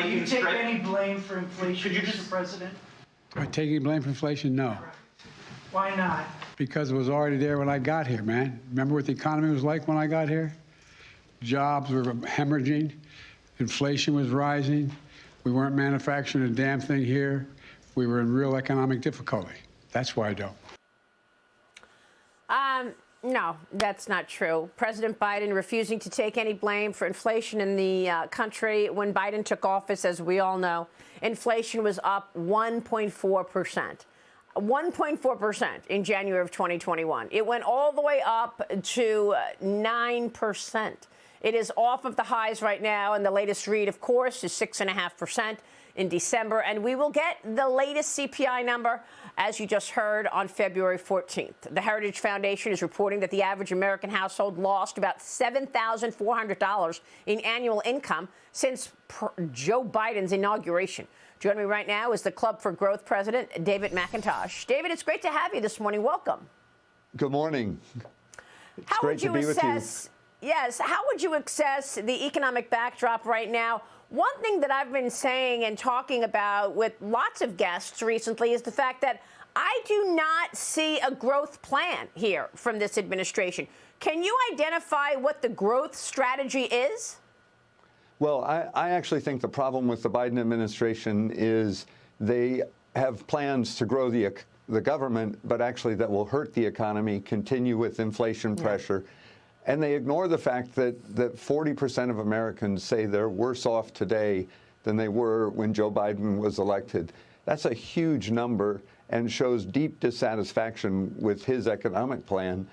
you take any blame for inflation, Mr. President? Do I take any blame for inflation? No. Why not? Because it was already there when I got here, man. Remember what the economy was like when I got here? Jobs were hemorrhaging. Inflation was rising. We weren't manufacturing a damn thing here. We were in real economic difficulty. That's why I don't. No, that's not true. President Biden refusing to take any blame for inflation in the country. When Biden took office, as we all know, inflation was up 1.4%. 1.4% in January of 2021. It went all the way up to 9%. It is off of the highs right now, and the latest read, of course, is 6.5% in December. And we will get the latest CPI number, as you just heard, on February 14th. The Heritage Foundation is reporting that the average American household lost about $7,400 in annual income since Joe Biden's inauguration. Joining me right now is the Club for Growth President, David McIntosh. David, it's great to have you this morning. Welcome. Good morning. It's great to be with you. Yes. How would you assess the economic backdrop right now? One thing that I've been saying and talking about with lots of guests recently is the fact that I do not see a growth plan here from this administration. Can you identify what the growth strategy is? Well, I actually think the problem with the Biden administration is they have plans to grow the government, but actually that will hurt the economy, continue with inflation pressure. And they ignore the fact that 40% of Americans say they're worse off today than they were when Joe Biden was elected. That's a huge number and shows deep dissatisfaction with his economic plan.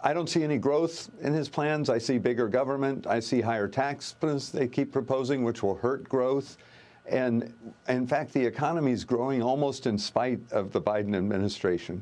I don't see any growth in his plans. I see bigger government. I see higher taxes they keep proposing, which will hurt growth. And in fact, the economy is growing almost in spite of the Biden administration.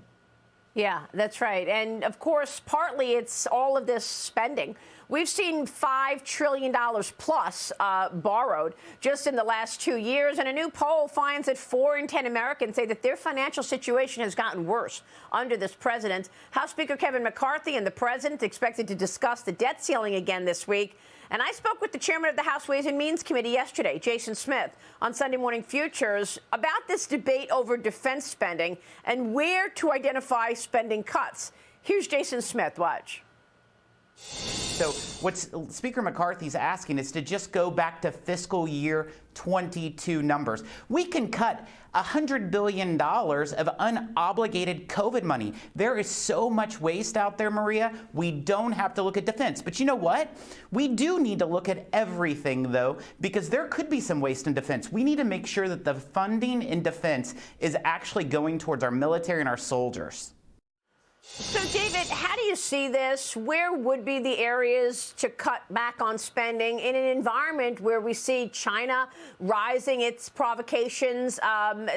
Yeah, that's right. And of course, partly it's all of this spending. We've seen $5 trillion plus borrowed just in the last 2 years. And a new poll finds that 4 in 10 Americans say that their financial situation has gotten worse under this president. House Speaker Kevin McCarthy and the president expected to discuss the debt ceiling again this week. And I spoke with the chairman of the House Ways and Means Committee yesterday, Jason Smith, on Sunday Morning Futures about this debate over defense spending and where to identify spending cuts. Here's Jason Smith. Watch. So what Speaker McCarthy's asking is to just go back to fiscal year 22 numbers. We can cut $100 billion of unobligated COVID money. There is so much waste out there, Maria. We don't have to look at defense. But you know what? We do need to look at everything, though, because there could be some waste in defense. We need to make sure that the funding in defense is actually going towards our military and our soldiers. So, David, how do you see this? Where would be the areas to cut back on spending in an environment where we see China rising its provocations,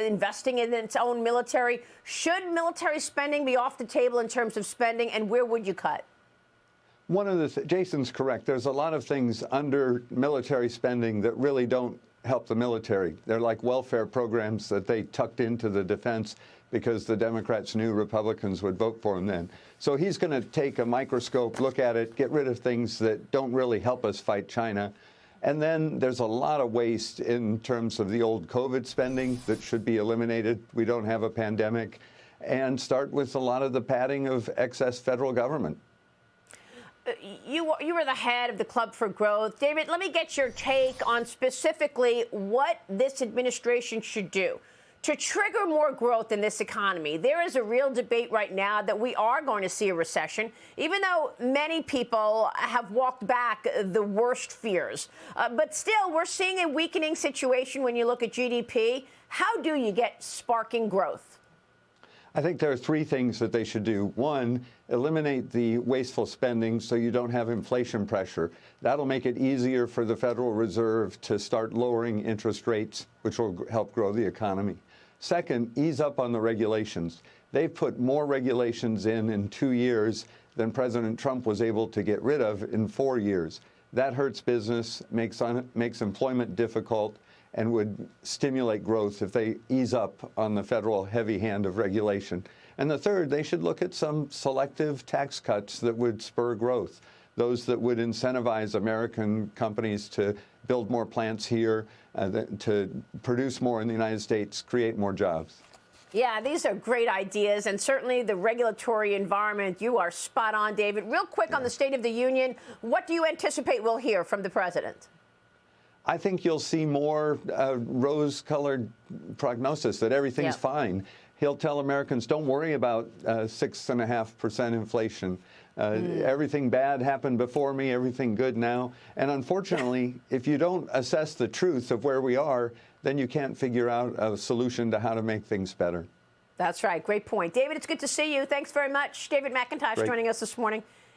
investing in its own military? Should military spending be off the table in terms of spending, and where would you cut? Jason's correct. There's a lot of things under military spending that really don't help the military. They're like welfare programs that they tucked into the defense because the Democrats knew Republicans would vote for him then. So he's going to take a microscope, look at it, get rid of things that don't really help us fight China. And then there's a lot of waste in terms of the old COVID spending that should be eliminated. We don't have a pandemic. And start with a lot of the padding of excess federal government. You were the head of the Club for Growth. David, let me get your take on specifically what this administration should do to trigger more growth in this economy. There is a real debate right now that we are going to see a recession, even though many people have walked back the worst fears. But still, we're seeing a weakening situation when you look at GDP. How do you get sparking growth? I think there are 3 things that they should do. 1, eliminate the wasteful spending so you don't have inflation pressure. That'll make it easier for the Federal Reserve to start lowering interest rates, which will help grow the economy. 2nd, ease up on the regulations. They've put more regulations in 2 years than President Trump was able to get rid of in 4 years. That hurts business, makes employment difficult, and would stimulate growth if they ease up on the federal heavy hand of regulation. And the 3rd, they should look at some selective tax cuts that would spur growth. those that would incentivize American companies to build more plants here, to produce more in the United States, create more jobs. Yeah, these are great ideas, and certainly the regulatory environment, you are spot on, David. Real quick on the State of the Union, what do you anticipate we'll hear from the president? I think you'll see more rose-colored prognosis that everything's fine. He'll tell Americans, don't worry about 6.5% inflation. Everything bad happened before me, everything good now. And unfortunately, if you don't assess the truth of where we are, then you can't figure out a solution to how to make things better. That's right. Great point. David, it's good to see you. Thanks very much. David McIntosh joining us this morning.